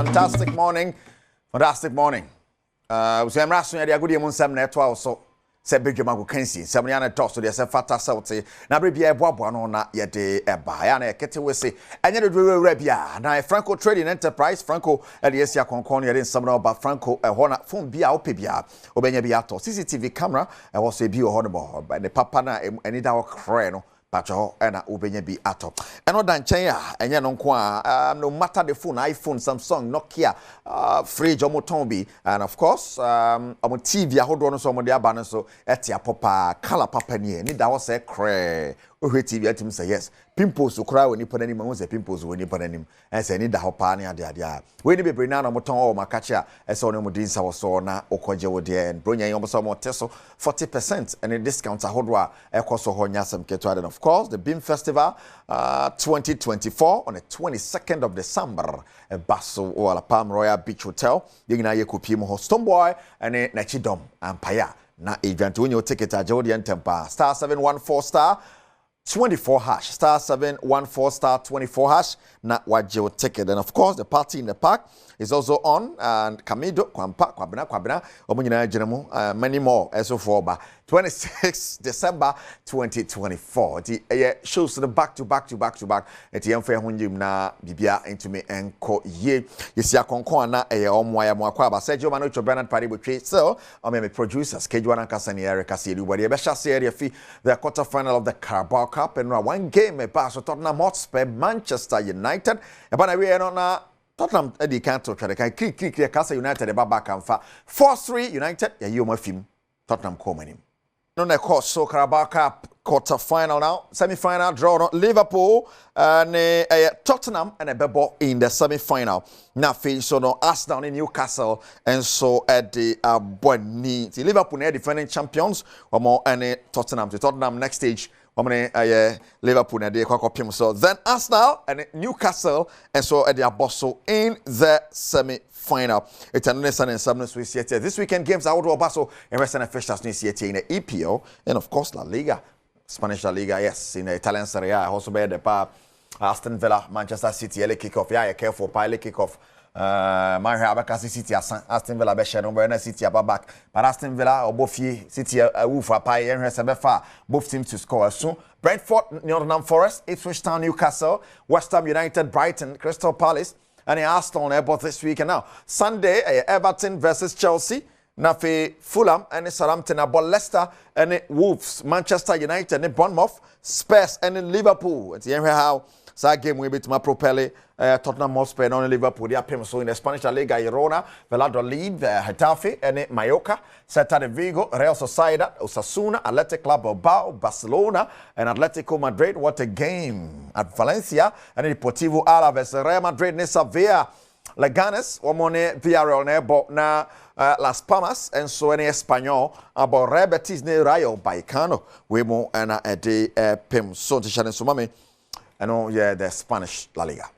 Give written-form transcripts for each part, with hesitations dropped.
fantastic morning. Fantastic morning. So I'm asking you, good evening, Sam Netwa also. Say Badwam go kansi. Sam ya na talk so dey say fata sauti. Na bre bia eboabo no na ye de eba. Ya na kete we say enye de wura bia. Na Franco Trading Enterprise Franco e de sia konkon ye de nsam na ba Franco e ho na phone bia o pe bia. Obenya bia to CCTV camera e wo say bi o ho no bo. Ba ne papa na eni da wo kre no. Pacho ena ubenya bi ato eno da nchen ya enye no nko a no matter the phone iPhone Samsung Nokia fridge omoton bi and of course omo TV ahodo no so omo de aba no so etia papa color papa ni da wo say kre ohwe TV atim say yes pimples ukra woni panani ma say pimples woni panani en say ni da ho pa na ade a we ni bebre na no moton o makache a ese ono mo din sa wo so na okoje wo de en bronya yen omo so mo teso 40% and discount ahodo a ekoso ho nyasem keto and of course the Beam Festival 2024 on the 22nd of December Basso or Palm Royal Beach Hotel yina ye kopie mo Stoneboy and Adom Empire na event when your ticket at Jordan Tempa star 714 star 24 hash star 714 star 24 hash na wajo ticket and of course the party in the park is also on and Kamido kwabena omunyina agiremu many more so for ba 26 December 2024 the shows the back to back eti emfa ehunjim na bibia into me enko ye yesi akonkon na omoya mo akwa ba Sergio Manocho Bernard Paribotwe so me producer schedule na kasani Eric Asiri we be sha serie fi the quarter final of the Carabao Cup and one game pass to Tottenham Hotspur Manchester United but we are na Tottenham Eddie Canto try to kick Casa United back and fa 4-3 United ya you mafim Tottenham come no na course so Carabao Cup quarter final now semi-final draw no Liverpool and Tottenham and a bebo in the semi-final na face so no Arsenal in Newcastle and so at the Boni Liverpool are defending champions or more and Tottenham next stage Liverpool and they so then Arsenal and Newcastle and so at the Abosso in the semi-final. It's an and this weekend games are out of Basso and Western officials in the EPO and of course La Liga, Spanish La Liga, yes, in the Italian Serie A also by the Aston Villa, Manchester City, LA kickoff. Yeah, careful, pilot kickoff. Man Abakasi City Aston Villa be share no City back but Aston Villa Obofi City Ufa Pai Sebefa both teams to score soon. Brentford, Nottingham Forest, Ipswich Town, Newcastle, West Ham United, Brighton, Crystal Palace and Arsenal Airport this weekend now. Sunday Everton versus Chelsea, Nafi Fulham and Southampton about Leicester and Wolves, Manchester United and Bournemouth, Spurs and Liverpool. It's how so game we beat my propelli Tottenham Hotspur on Liverpool. They are so in the Spanish La Liga, Girona, Valladolid, Getafe, and Mallorca, Celta de Vigo, Real Sociedad, Osasuna, Athletic Club Bilbao, Barcelona, and Atletico Madrid. What a game at Valencia and Deportivo Alaves, Real Madrid, Sevilla, Leganes, Omone, Villarreal, Nebo, na Las Palmas, and so any Espanyol about Real Betis, ne Rayo Vallecano. We mo ana a day pim so to shine so mame. I know, yeah, the Spanish La Liga.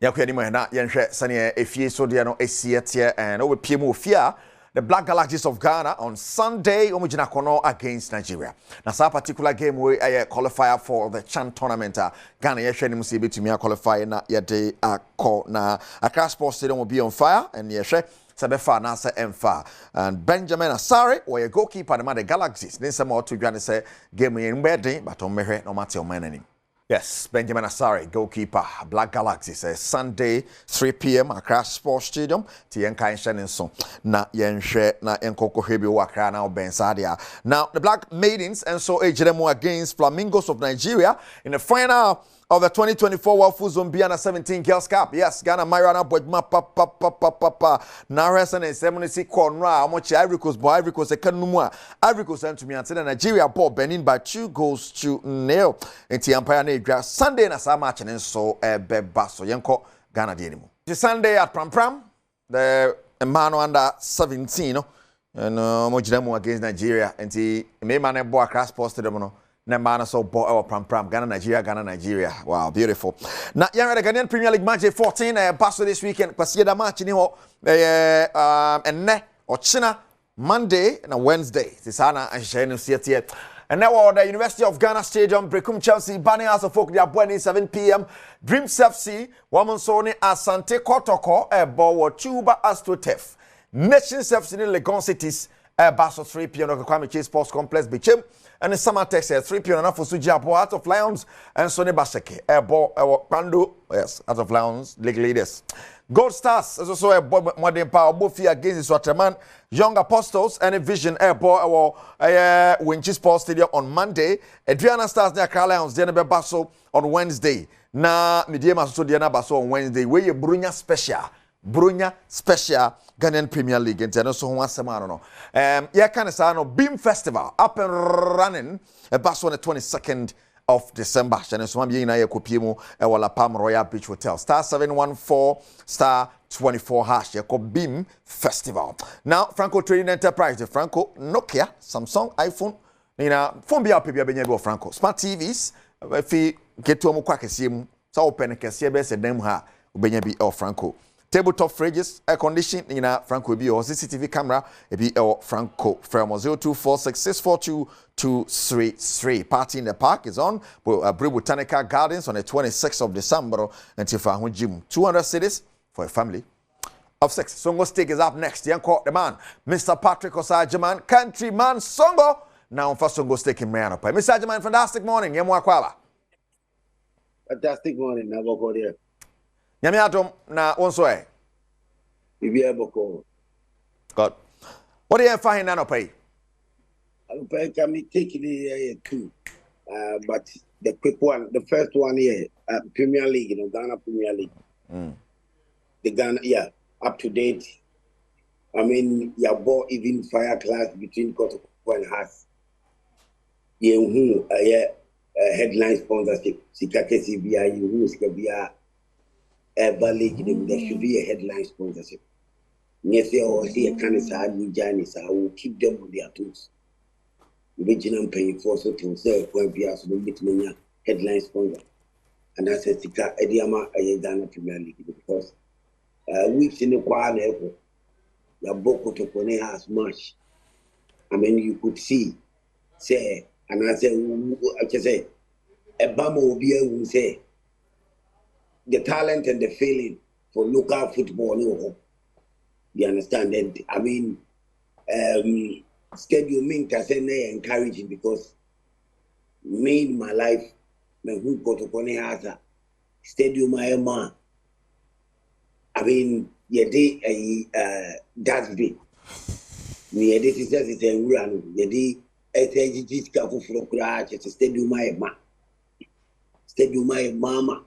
Yakwani na yenhwe sane efie so de no esietie and over piemu ofia the Black Galaxies of Ghana on Sunday omugina kono against Nigeria. Na sa particular game we qualifier for the CHAN tournament. Ghana yehwe ni musi betumi qualify na yede akọ na Accra Sports Stadium will be on fire and yehwe Sabefa Nasa Emfa and Benjamin Asare or a goalkeeper the Galaxies. Then some more to Ghana say game in wedding but on mehe no matter on many. Yes, Benjamin Asare, goalkeeper, Black Galaxies, Sunday, 3 p.m. Accra Sports Stadium. Tienka and Shenanson. Na Yenshe, na Enkoko Hebi Wakra now Ben Sadia. Now, the Black Maidens and so Ejiremo against Flamingos of Nigeria in the final of the 2024 World Food Zone Biana 17 Girls Cup. Yes, Ghana Mairana Bodma papa. Now Resan and 70 Conra, Amochi Ivory Coast, boy Ivory Coast, Ekanumua. Ivory Coast sent to me and said Nigeria ball Benin by 2-0 in the Empire Negra. Sunday na sa match and so Beba so Yanko Ghana Dinimo. Sunday at Pram, the man under 17 and Mojiremo against Nigeria and the Mayman Boa Crash Post no. Nemana so bo pram Ghana Nigeria. Wow, beautiful. Now young the Ghanaian Premier League match 14 pass this weekend. Kwasi da match ni ho enne or China Monday and Wednesday. Tisana and share no see And now the University of Ghana Stadium, Brekum Chelsea, Banning House of Folk, they are born 7 p.m. Dreams FC, Woman Sony, Asante Kotoko, Ebo, Tuba, Astrotef. Nations FC in Legon Cities, Basso 3 p.m. Kwame Chase Sports Complex, Bichim. And the summer text 3 p.m. and for Suja, Out of Lions, and Sonny Baseke, Ebo, Pando, yes, Out of Lions, League Leaders. Gold Stars is also a modern power Buffy against Swatterman, Young Apostles, and a Vision Airport Winchester Sports Stadium on Monday. Adriana Stars near Lions, Diana Basso on Wednesday. Na Medium also Diana Basso on Wednesday. Where you Brunya Special Ghanaian Premier League and so one semana. Yeah, kind of say Beam Festival up and running. Basso on the 22nd of December. Channel so am na yakopimo e wala Palm Royal Beach Hotel. Star 714 star 24 hash yako Beam Festival. Now Franco Trading Enterprise, the Franco Nokia, Samsung, iPhone, phone be up be Franco. Smart TVs, if you get to amukwa kesiemu, sa open kesiye be se dem ha ubenya bi Franco. Tabletop fridges, air conditioning, Franco be or CCTV camera, be Franco from 0246642233. Party in the park is on Brew Botanical Gardens on the 26th of December until for June. 200 cities for a family of 6. Songo Steak is up next. Young court the man, Mr. Patrick Osajiman, countryman Songo. Now for Songo Steak in Mayana. Mr. Ajiman, fantastic morning. Yemwa Kwala. Fantastic morning. Now go there. Nyame Adom na wonso e. Bibia boko. God. What do you find now pay? I'll pay can take it two. But the quick one, the first one here, Premier League, Ghana Premier League. The Ghana, up to date. I mean, you bought even fire class between Kotoko and Haas. Headline sponsorship. Sikake CBI, who Sikabia. Ever league, there should be a headline sponsorship. Nefe or here can say Janis, I will keep them on their tools. Original paying for so to say when we are so bit many headline sponsor. And I said Sika Ediama Ghana Premier League because weeks in the choir level, Yaboko to Kone has much. I mean you could see, say, and I say I just say a bama will be able to say the talent and the feeling for local football. You understand that? I mean, stadium mean can say encouraging because me in my life, when who go to Kone Hasa, stadium I man. I mean, that's big. Me this is just a run. It's a stadium I man. Stadium I mama.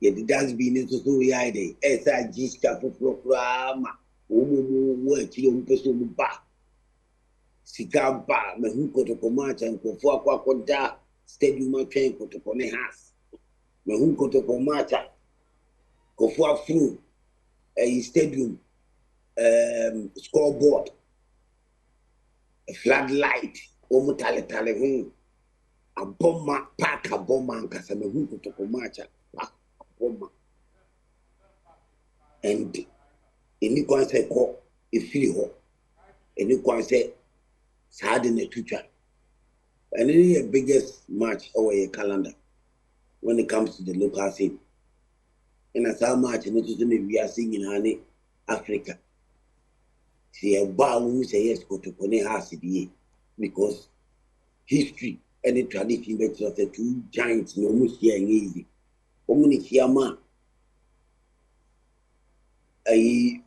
It does be necessary idea. SIG program. Work you person back. Sikamba, Mehuko to Comanche and Kofuaquaconda, Stadium train to Kone House. Mehuko to Comanche, Kofua through a stadium scoreboard, a floodlight, Omutale, a bomber, pack a bomber, and Casamehuko to Comanche. And any one say call if you any one say sad in the future. And any biggest match over a calendar when it comes to the local scene. And as how much we are seeing in Honey, Africa. See a bar who say yes go to Kone House because history and the tradition makes us the two giants no more sharing easy. Omuni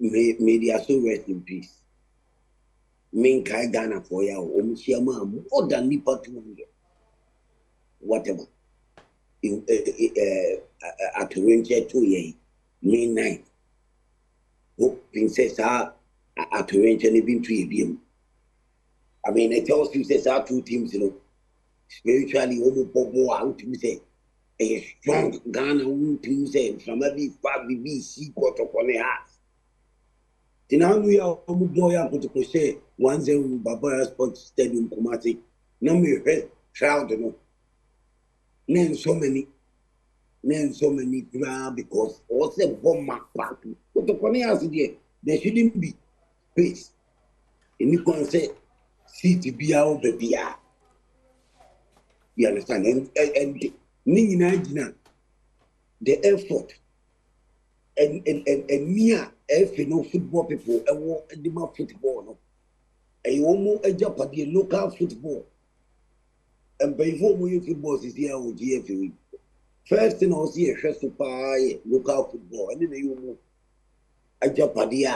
may their soul rest in peace. Main Kai Ghana for ya, Omushiama, more than Nipa 200. Whatever. At Ranger 2 ye, May 9. Oh, Princess at Ranger living 3 years. I mean, it tells you, says our two teams, spiritually, Omo out to say. A strong Ghana team say from every BBC quarter on the house. Now we are boy up to crochet 1-0 Barbara Sports Stadium Kumasi. No me heard crowd name so many ground because also bomb park. What the Kone House there? There shouldn't be space. And you can say city be our baby. You understand? And the effort and near no football people and football no. A woman a Japanese local football. And before we football is here on GFA. First thing I see a first local football, and then you a Japanese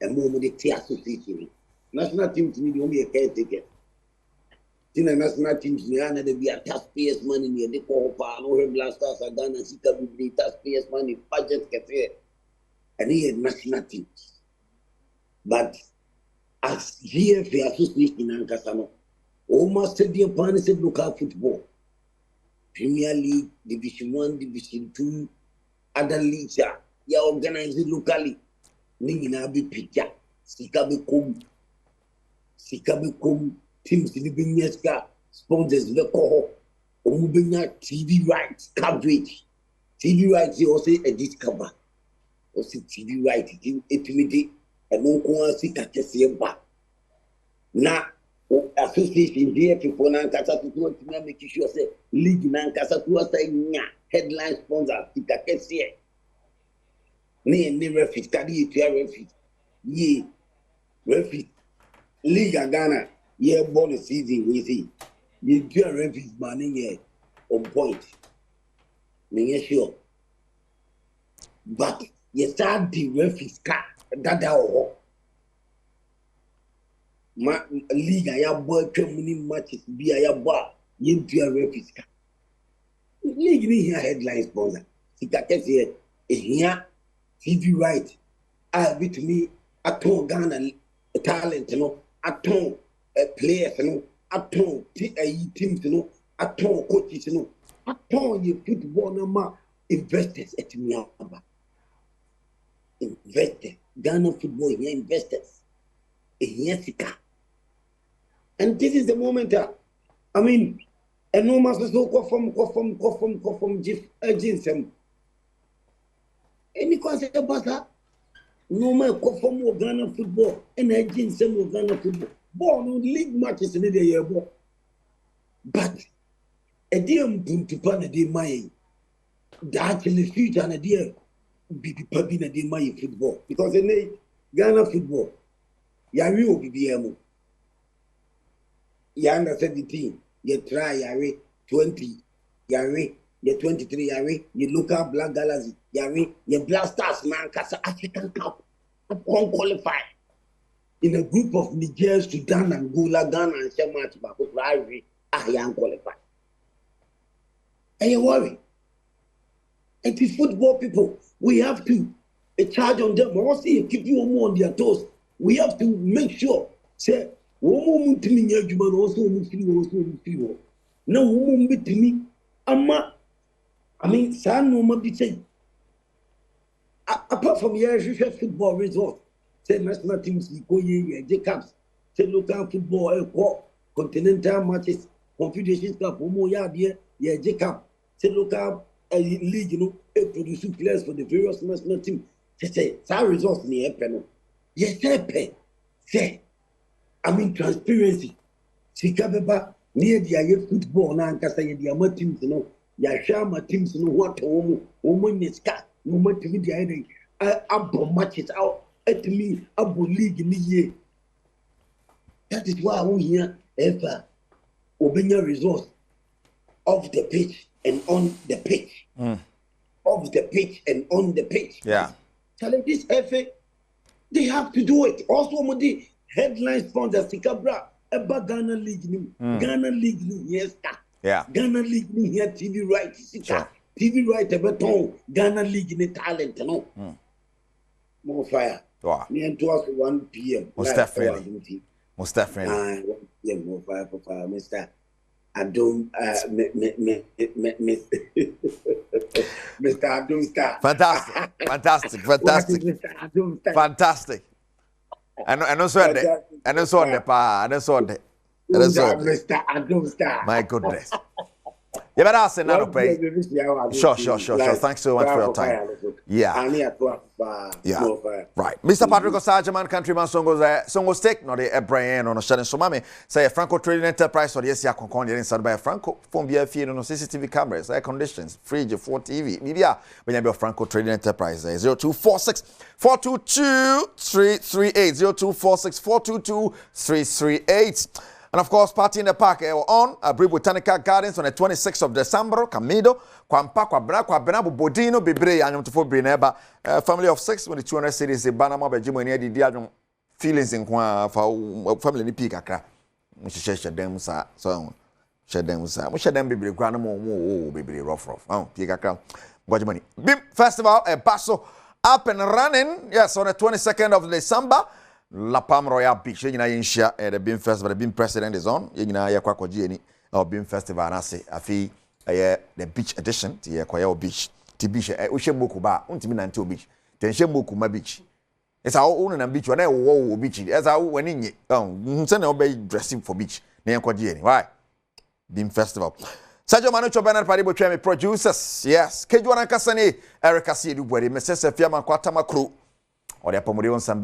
and more the tea association. National team to me only a caretaker. Tina national teams me and they be a taxpayers money near the Copa, no blasters are done and Sika be taxpayers money, budget cafe, and he had national teams. But as GFA association in Ankasano, almost the plan said local football. Premier League, Division 1, Division 2, other leagues are organized locally. Ningina be picture, Sika be come, teams in the Binyaska, sponsors the call, Omubinya TV rights, coverage. TV rights, you also a discover. Also TV rights, intimidate, and no one Sika Kessiamba. Now, association here people nankasa to make sure say league nankasa to say nya headline sponsor tikakese ne referee kadi to referee ye referee league Ghana ye born season we see ye do referee man here on point me sure but ye start the referee car dada o league I have bought 20 matches be I have bought into a referee. League ni here headline sponsor. Sikakes here TV right. I bit me at all Ghana talent, you know, at all players, you know, at all teams, you know, at all coaches, you know, at all you football number investors at me. Investors. Ghana football here investors. Here Sika. And this is the moment. I mean, and no master so go from Jinsem. Any concept about that? No more go from Ghana football and a Jinsem of Ghana football. Born league matches in the year. But a dear to pan a day my that in the future and a dear be pubbing a day my football. Because in Ghana football, Yari will be BMO. You under 17, you try Yari 20, Yari, you 23 Yari, you local Black Galaxy, Yari, you Blasters Nankasa African Cup, won't qualify. In a group of Niger, Sudan, Angola, Ghana, and Shemach, Baku, I am qualified. And you worry. And the football people, we have to charge on them. I want to keep you more on their toes. We have to make sure, say, woman to me, also free. No woman with me. I mean, son, no man be saying. Apart from your football resort, say national teams, go ye, Jacobs, say local football, continental matches, Confederation Cup, Omo Yadia, Jacob, say local league, you know, produce players for the various national teams. Say, some results near Penal. Yes, say. I mean transparency. Sikabeba near the football now, because I the teams, you know, Yashama teams, you know what woman is cat, no matter the idea. I matches out at me, Abu League in the year. That is why we here ever obey your resource off the pitch and on the pitch. Off the pitch and on the pitch. Yeah. Tell this FA, they have to do it. Also, the headline sponsor Sikabra about Ghana League, Ghana League, yes, yeah. Ghana League here TV right, Sika, TV right about Ghana League in talent, no. More fire. Wow. Me and 1 p.m. Most definitely. Most definitely. Yeah, more fire for fire, Mr. Adom, Mr. Adom Star. Fantastic. I know so the pa. I know so the. Mr. Adom Star. My goodness. You better ask no pay. Sure. Thanks so much for your time. Yeah. Right. Mr. Patrick Osajaman, countryman Songo Steak, no the Brian on a Shannon Somame, say Franco Trading Enterprise or yes, Yakon inside by Franco, phone be a feed on CCTV cameras, air conditions, fridge, 4 TV, media, when you have Franco Trading Enterprise, 0246 422 338, 0246 422 338. And of course, party in the park on Abbey Botanical Gardens on the 26th of December. Camido, Kwampa, Kwabena, Bodino, Bibre, and to Brineba, family of 6 with the 200 cities, Banama, Bejimo, the Diadon feelings in Kwa for family Pika. We should share them, sir. So, share them, we share them, Bibi, Granamo, Bibi, rough. Oh, Pika, watch money. Bim Festival, a Paso up and running. Yes, on the 22nd of December. La Palm Royal Beach, you know, in share the Beam Festival, the Beam President is on. You know, Yakwa Gini or Beam Festival, and I say, I feel the beach edition, the Yakwao Beach, Tibish, Ushemuku Bar, Untiminanto Beach, Tenshemukuma Beach. It's our own and beach, when I wore beach, as I went in it. Send obey dressing for beach, Nayakwa Gini. Why? Beam Festival. Sajo Manucho Bernard Paribo Chemi producers, yes. Kejuana Kasani, Erica Sidu, where he Mrs. Fiaman Quatama crew, or the Pomorion Samba.